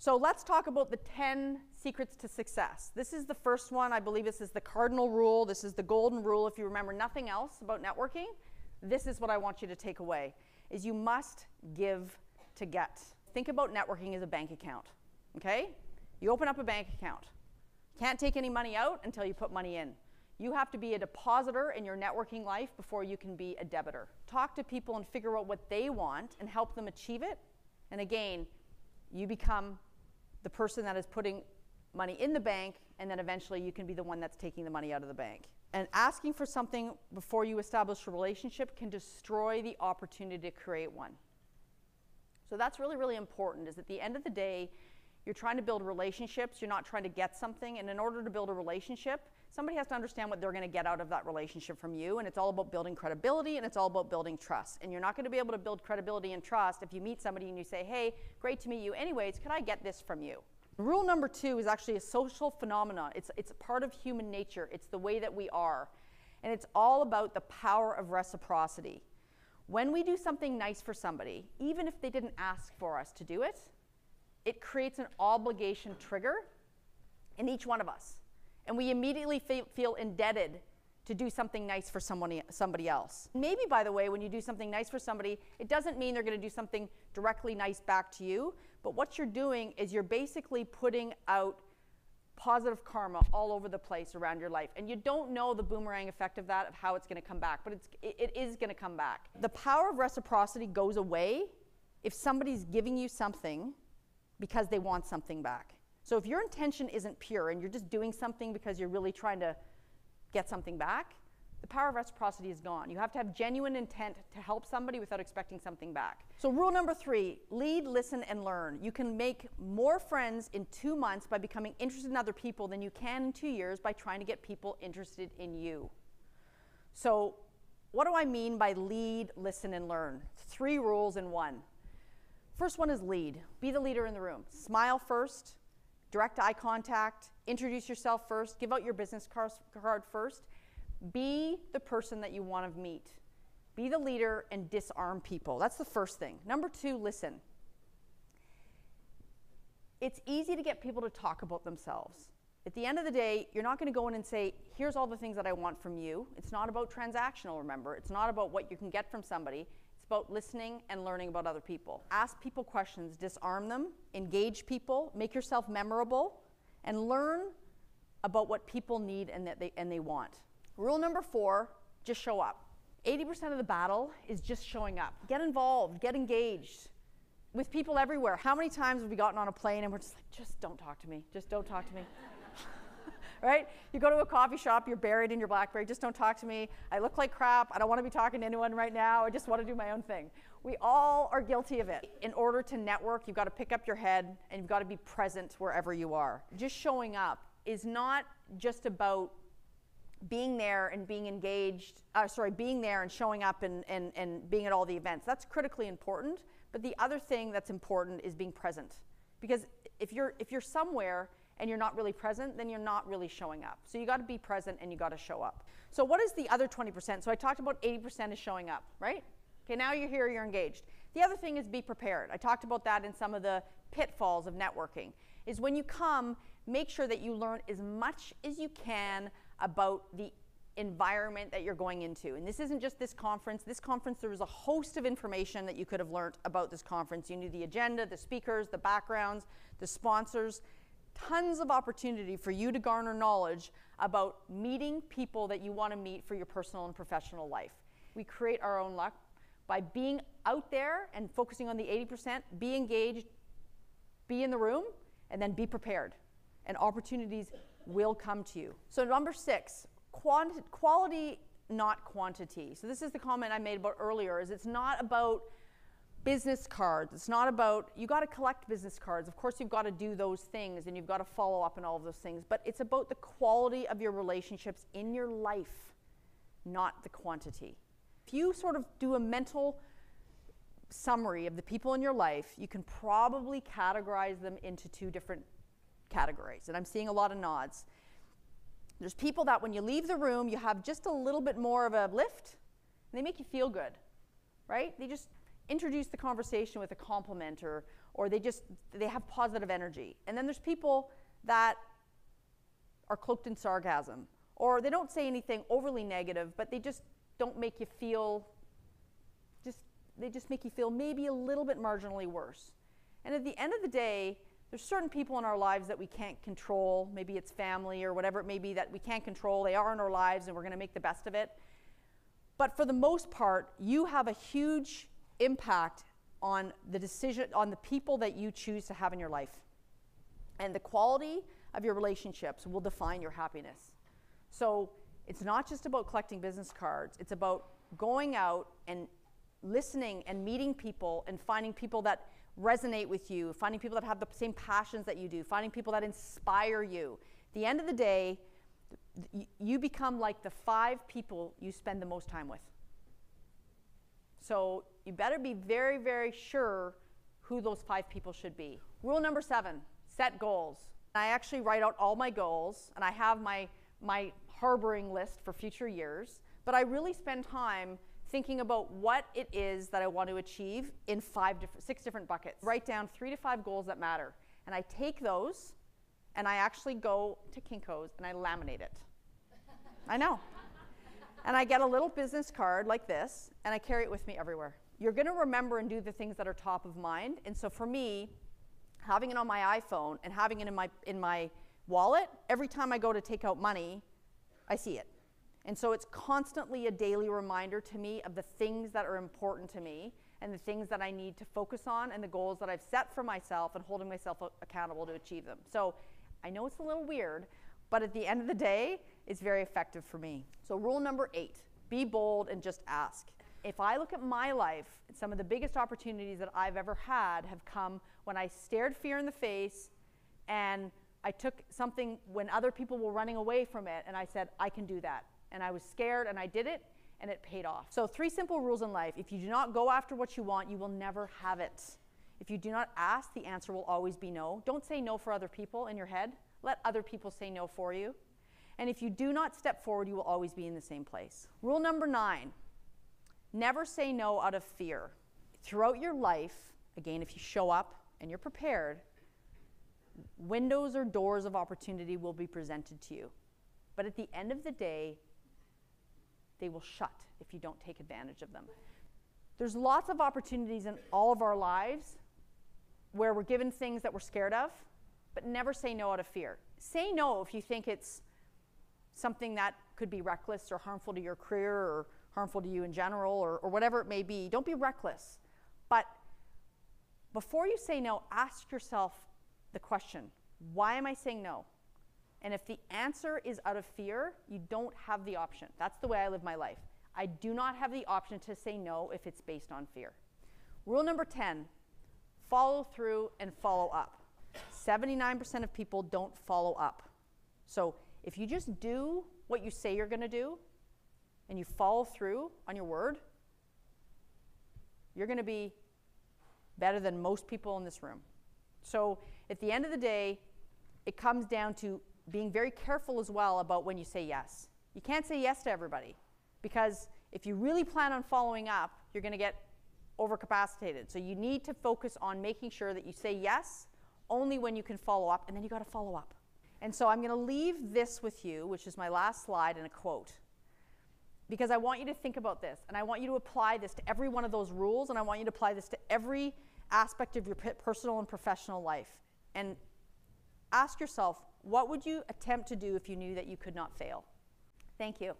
So let's talk about the 10 secrets to success. This is the first one. I believe this is the cardinal rule. This is the golden rule. If you remember nothing else about networking, this is what I want you to take away, is you must give to get. Think about networking as a bank account, okay? You open up a bank account. Can't take any money out until you put money in. You have to be a depositor in your networking life before you can be a debitor. Talk to people and figure out what they want and help them achieve it. And again, you become the person that is putting money in the bank, and then eventually you can be the one that's taking the money out of the bank. And asking for something before you establish a relationship can destroy the opportunity to create one. So that's really, really important, is at the end of the day, you're trying to build relationships, you're not trying to get something, and in order to build a relationship, somebody has to understand what they're going to get out of that relationship from you, and it's all about building credibility, and it's all about building trust. And you're not going to be able to build credibility and trust if you meet somebody and you say, hey, great to meet you, anyways, could I get this from you? Rule number 2 is actually a social phenomenon. It's part of human nature. It's the way that we are. And it's all about the power of reciprocity. When we do something nice for somebody, even if they didn't ask for us to do it, it creates an obligation trigger in each one of us. And we immediately feel indebted to do something nice for somebody else. Maybe, by the way, when you do something nice for somebody, it doesn't mean they're going to do something directly nice back to you, but what you're doing is you're basically putting out positive karma all over the place around your life. And you don't know the boomerang effect of that, of how it's going to come back, but it is going to come back. The power of reciprocity goes away if somebody's giving you something because they want something back. So if your intention isn't pure and you're just doing something because you're really trying to get something back, the power of reciprocity is gone. You have to have genuine intent to help somebody without expecting something back. So rule number 3, lead, listen, and learn. You can make more friends in 2 months by becoming interested in other people than you can in 2 years by trying to get people interested in you. So what do I mean by lead, listen, and learn? 3 rules in one. First one is lead. Be the leader in the room. Smile first. Direct eye contact, introduce yourself first, give out your business card first. Be the person that you want to meet. Be the leader and disarm people. That's the first thing. Number 2, listen. It's easy to get people to talk about themselves. At the end of the day, you're not going to go in and say, here's all the things that I want from you. It's not about transactional, remember. It's not about what you can get from somebody. It's about listening and learning about other people. Ask people questions, disarm them, engage people, make yourself memorable, and learn about what people need and they want. Rule number 4, just show up. 80% of the battle is just showing up. Get involved, get engaged with people everywhere. How many times have we gotten on a plane and we're just like, just don't talk to me, just don't talk to me. Right? You go to a coffee shop, you're buried in your BlackBerry, just don't talk to me. I look like crap. I don't want to be talking to anyone right now. I just want to do my own thing. We all are guilty of it. In order to network, you've got to pick up your head and you've got to be present wherever you are. Just showing up is not just about being there and being engaged, being there and showing up and being at all the events. That's critically important. But the other thing that's important is being present. Because if you're somewhere and you're not really present, then you're not really showing up. So you got to be present and you got to show up. So what is the other 20%? So I talked about 80% is showing up, right? Okay, now you're here, you're engaged. The other thing is be prepared. I talked about that in some of the pitfalls of networking. Is when you come, make sure that you learn as much as you can about the environment that you're going into. And this isn't just this conference. This conference, there was a host of information that you could have learned about this conference. You knew the agenda, the speakers, the backgrounds, the sponsors. Tons of opportunity for you to garner knowledge about meeting people that you want to meet for your personal and professional life. We create our own luck by being out there and focusing on the 80%, be engaged, be in the room, and then be prepared. And opportunities will come to you. So number 6, quality, not quantity. So this is the comment I made about earlier, is it's not about business cards. It's not about, you got to collect business cards. Of course, you've got to do those things and you've got to follow up on all of those things. But it's about the quality of your relationships in your life, not the quantity. If you sort of do a mental summary of the people in your life, you can probably categorize them into 2 different categories. And I'm seeing a lot of nods. There's people that when you leave the room, you have just a little bit more of a lift, and they make you feel good, right? introduce the conversation with a compliment, or they have positive energy. And then there's people that are cloaked in sarcasm, or they don't say anything overly negative, but they just don't make you feel, they just make you feel maybe a little bit marginally worse. And at the end of the day, there's certain people in our lives that we can't control. Maybe it's family or whatever it may be that we can't control. They are in our lives and we're going to make the best of it. But for the most part, you have a huge impact on the decision, on the people that you choose to have in your life. And the quality of your relationships will define your happiness. So it's not just about collecting business cards. It's about going out and listening and meeting people and finding people that resonate with you, finding people that have the same passions that you do, finding people that inspire you. At the end of the day, you become like the 5 people you spend the most time with. So you better be very, very sure who those 5 people should be. Rule number 7, set goals. I actually write out all my goals, and I have my harboring list for future years, but I really spend time thinking about what it is that I want to achieve in 6 different buckets. Write down 3 to 5 goals that matter, and I take those and I actually go to Kinko's and I laminate it. I know. And I get a little business card like this and I carry it with me everywhere. You're going to remember and do the things that are top of mind, and so for me, having it on my iPhone and having it in my wallet, every time I go to take out money, I see it. And so it's constantly a daily reminder to me of the things that are important to me and the things that I need to focus on and the goals that I've set for myself and holding myself accountable to achieve them. So I know it's a little weird, but at the end of the day, it's very effective for me. So rule number 8, be bold and just ask. If I look at my life, some of the biggest opportunities that I've ever had have come when I stared fear in the face and I took something when other people were running away from it and I said, I can do that. And I was scared and I did it and it paid off. So 3 simple rules in life. If you do not go after what you want, you will never have it. If you do not ask, the answer will always be no. Don't say no for other people in your head. Let other people say no for you. And if you do not step forward, you will always be in the same place. Rule number 9, never say no out of fear. Throughout your life, again, if you show up and you're prepared, windows or doors of opportunity will be presented to you. But at the end of the day, they will shut if you don't take advantage of them. There's lots of opportunities in all of our lives where we're given things that we're scared of, but never say no out of fear. Say no if you think it's something that could be reckless or harmful to your career or harmful to you in general or whatever it may be. Don't be reckless. But before you say no, ask yourself the question, why am I saying no? And if the answer is out of fear, you don't have the option. That's the way I live my life. I do not have the option to say no if it's based on fear. Rule number 10, follow through and follow up. 79% of people don't follow up. So if you just do what you say you're going to do and you follow through on your word, you're going to be better than most people in this room. So at the end of the day, it comes down to being very careful as well about when you say yes. You can't say yes to everybody, because if you really plan on following up, you're going to get overcapacitated. So you need to focus on making sure that you say yes only when you can follow up, and then you got to follow up. And so I'm going to leave this with you, which is my last slide, in a quote, because I want you to think about this, and I want you to apply this to every one of those rules, and I want you to apply this to every aspect of your personal and professional life. And ask yourself, what would you attempt to do if you knew that you could not fail? Thank you.